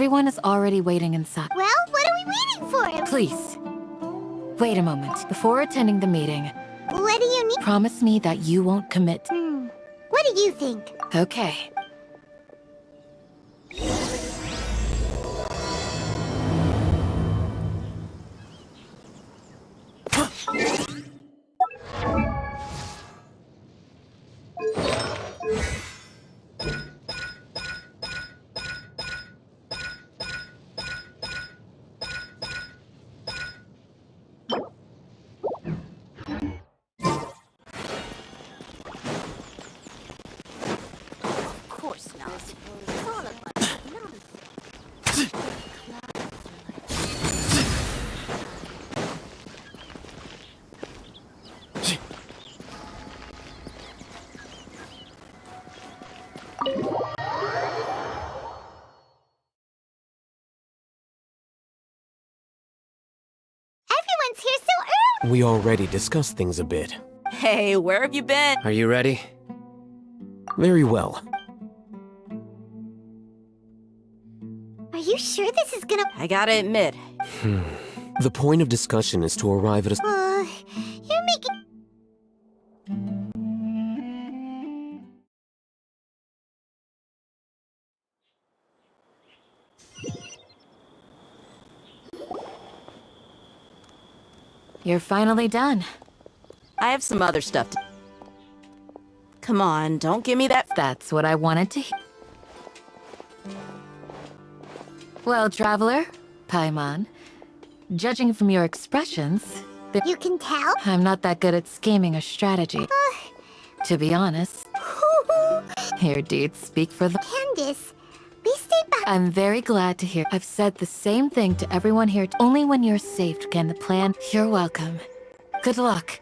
Everyone is already waiting inside. Well, what are we waiting for? Please, wait a moment. Before attending the meeting, What do you need? promise me that you won't commit. What do you think? Okay. Of course not. It's all a bunch of nonsense. Everyone's here so early! We already discussed things a bit. Hey, where have you been? Are you ready? Very well. Are you sure this is gonna... I gotta admit, The point of discussion is to arrive at a... You're making... You're finally done. I have some other stuff to... Come on, don't give me that... That's what I wanted to hear. Well, Traveler, Paimon, judging from your expressions, You can tell? I'm not that good at scheming a strategy. To be honest, your deeds speak for the... Candace, please stay back. I'm very glad to hear. I've said the same thing to everyone here. Only when you're safe can the plan... You're welcome. Good luck.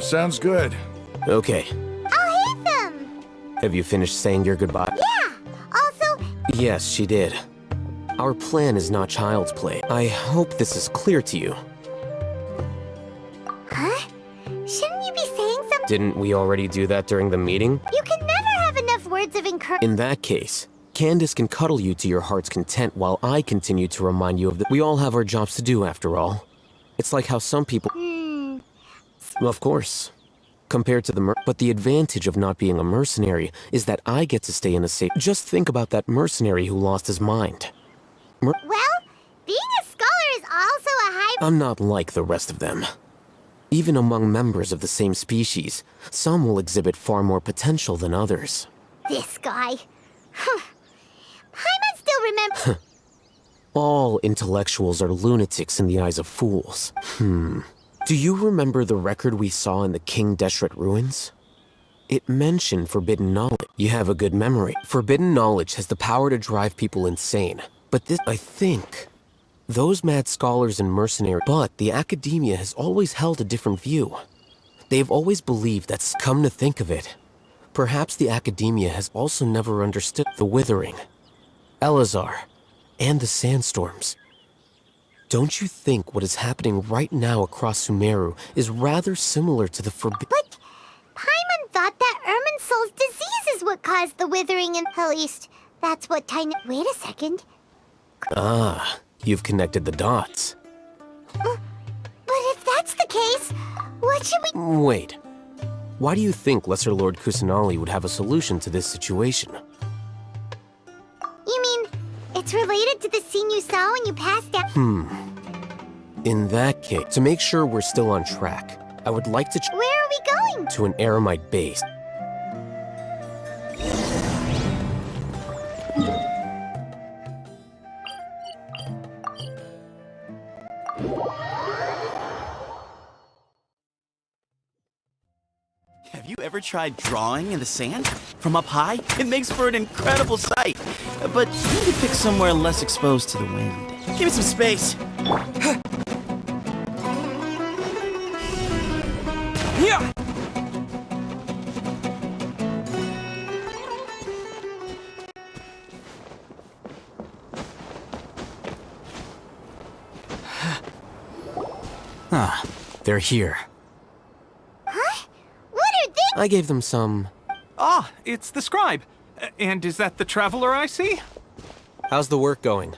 Sounds good. Okay. I'll hit them! Have you finished saying your goodbye? Yeah! Also, Yes, she did. Our plan is not child's play. I hope this is clear to you. huh? Shouldn't you be saying something? Didn't we already do that during the meeting? You can never have enough words of encouragement. In that case, Candace can cuddle you to your heart's content while I continue to remind you of that we all have our jobs to do after all. It's like how some people... Of course. Compared to the but the advantage of not being a mercenary is that I get to stay in a safe... Just think about that mercenary who lost his mind. Well, being a scholar is also a high... I'm not like the rest of them. Even among members of the same species, some will exhibit far more potential than others. This guy. Paimon still remember... All intellectuals are lunatics in the eyes of fools. Do you remember the record we saw in the King Deshret ruins? It mentioned forbidden knowledge. You have a good memory. Forbidden knowledge has the power to drive people insane. But this, I think, those mad scholars and mercenaries... But the academia has always held a different view. They've always believed that's... Come to think of it, perhaps the academia has also never understood the Withering, Elazar, and the Sandstorms. Don't you think what is happening right now across Sumeru is rather similar to the But Paimon thought that Irminsul's disease is what caused the withering, and at least that's what Tiny... Wait a second. Ah, you've connected the dots. But if that's the case, what should we... Wait. Why do you think Lesser Lord Kusanali would have a solution to this situation? You mean, it's related to the scene you saw when you passed out? In that case, to make sure we're still on track, I would like to Where are we going? to an Eremite base. Ever tried drawing in the sand? From up high, it makes for an incredible sight. But you need to pick somewhere less exposed to the wind. Give me some space. Yeah. Ah, they're here. Huh? What are they? I gave them some... Ah, it's the scribe. And is that the traveler I see? How's the work going?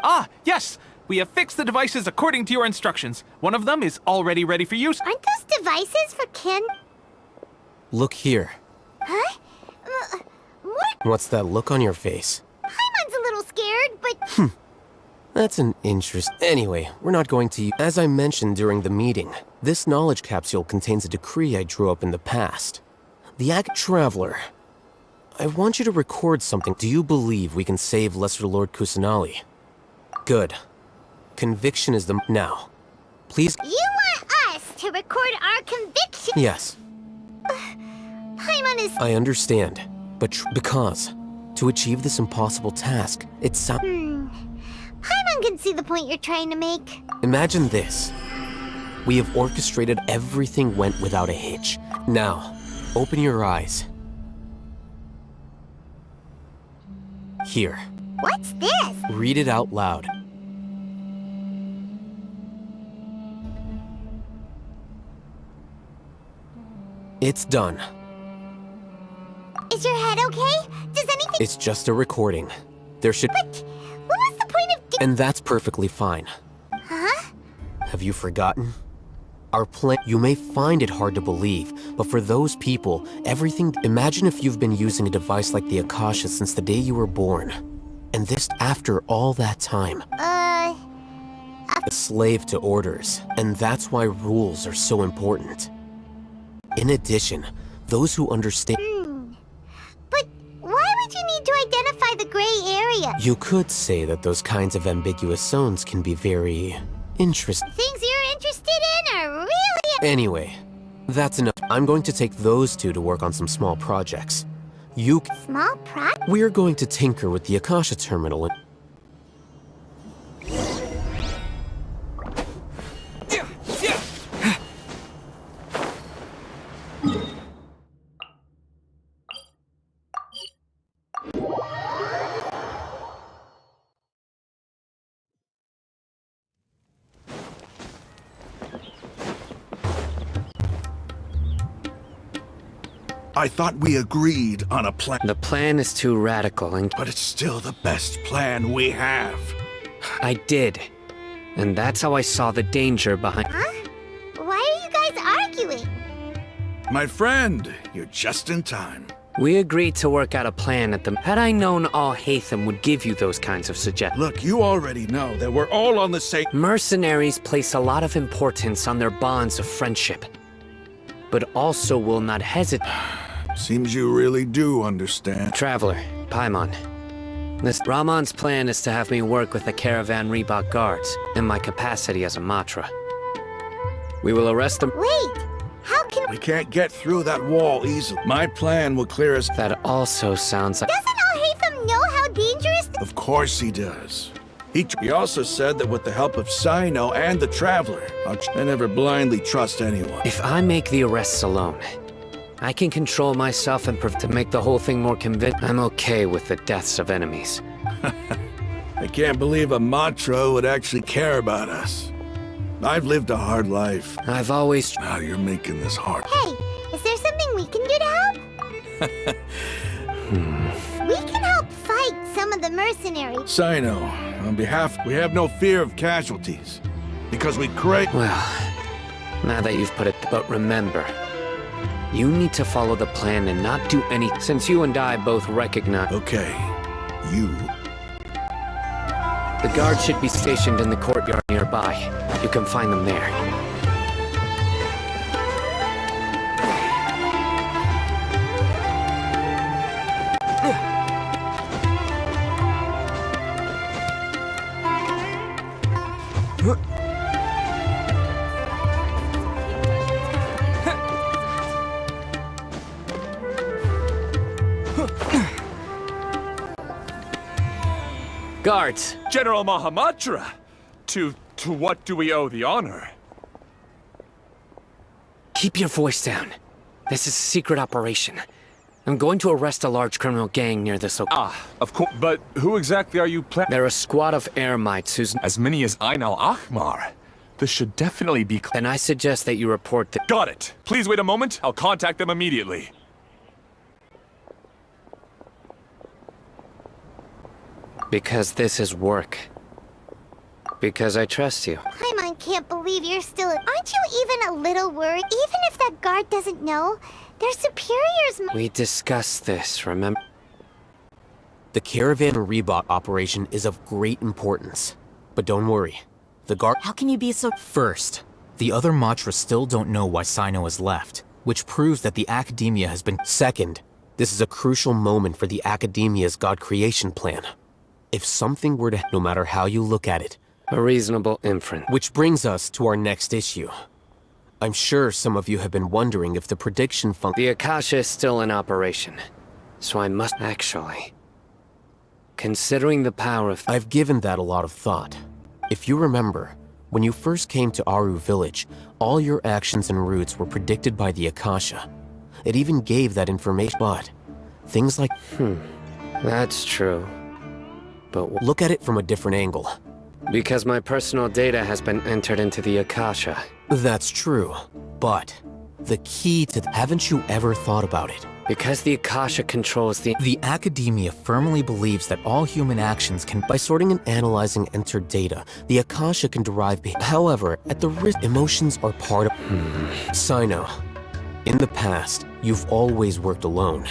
Ah, yes! We have fixed the devices according to your instructions. One of them is already ready for use. Aren't those devices for Ken? Look here. Huh? More? What's that look on your face? Paimon's a little scared, but... That's an interest. Anyway, we're not going to... As I mentioned during the meeting, this knowledge capsule contains a decree I drew up in the past. The Act Traveler. I want you to record something. Do you believe we can save Lesser Lord Kusanali? Good. Conviction is the... Now, please... You want us to record our conviction? Yes, Paimon is... I understand. But because, to achieve this impossible task, it's... Paimon can see the point you're trying to make. Imagine this. We have orchestrated everything went without a hitch. Now, open your eyes. Here. What's this? Read it out loud. It's done. Is your head okay? Does anything... It's just a recording. There should... But what was the point of... And that's perfectly fine. Huh? Have you forgotten? Our plan... You may find it hard to believe, but for those people, everything... Imagine if you've been using a device like the Akasha since the day you were born. And this after all that time. A slave to orders. And that's why rules are so important. In addition, those who understand... But why would you need to identify the gray area? You could say that those kinds of ambiguous zones can be very... interesting. Things you're interested in are really... Anyway, that's enough. I'm going to take those two to work on some small projects. You... Small prop? We're going to tinker with the Akasha terminal and... I thought we agreed on a plan, The plan is too radical, and but it's still the best plan we have. I did. And that's how I saw the danger behind... Huh? Why are you guys arguing? My friend, you're just in time. We agreed to work out a plan at the... Had I known all Hatham would give you those kinds of suggestions... Look, you already know that we're all on the same... Mercenaries place a lot of importance on their bonds of friendship, but also will not hesitate... Seems you really do understand. Traveler, Paimon. This Ramon's plan is to have me work with the Caravan Reebok guards in my capacity as a Matra. We will arrest them... Wait! How can... We can't get through that wall easily. My plan will clear us... That also sounds like... Doesn't Al-Haytham know how dangerous... Of course he does. He also said that with the help of Sino and the Traveler, I never blindly trust anyone. If I make the arrests alone, I can control myself and to make the whole thing more convincing. I'm okay with the deaths of enemies. I can't believe a Matra would actually care about us. I've lived a hard life. I've always... Now you're making this hard. Hey, is there something we can do to help? We can help fight some of the mercenaries. Sino, on behalf, we have no fear of casualties. Because we crave... Well, now that you've put it... But remember, you need to follow the plan and not do any... Since you and I both recognize... Okay, you... The guard should be stationed in the courtyard nearby. You can find them there. Guards! General Mahamatra! To what do we owe the honor? Keep your voice down. This is a secret operation. I'm going to arrest a large criminal gang near this location. Of course. But who exactly are you They're a squad of Eremites whose... As many as Ain al-Ahmar. This should definitely be... Then I suggest that you report the... Got it! Please wait a moment. I'll contact them immediately. Because this is work. Because I trust you. Paimon can't believe you're still... Aren't you even a little worried? Even if that guard doesn't know, their superiors... We discussed this, remember? The Caravan Reebok operation is of great importance. But don't worry. The guard... How can you be so... First, the other Matra still don't know why Sino has left, which proves that the Academia has been... Second, this is a crucial moment for the Academia's God creation plan. If something were to... No matter how you look at it... A reasonable inference. Which brings us to our next issue. I'm sure some of you have been wondering if the prediction function... The Akasha is still in operation, so I must actually... Considering the power of... I've given that a lot of thought. If you remember, when you first came to Aru Village, all your actions and routes were predicted by the Akasha. It even gave that information, but things like... That's true. But Look at it from a different angle. because my personal data has been entered into the Akasha. That's true, but the key to... Haven't you ever thought about it? Because the Akasha controls the... The Academia firmly believes that all human actions can... By sorting and analyzing entered data, the Akasha can derive... However, at the risk... Emotions are part of... Sino, in the past, you've always worked alone.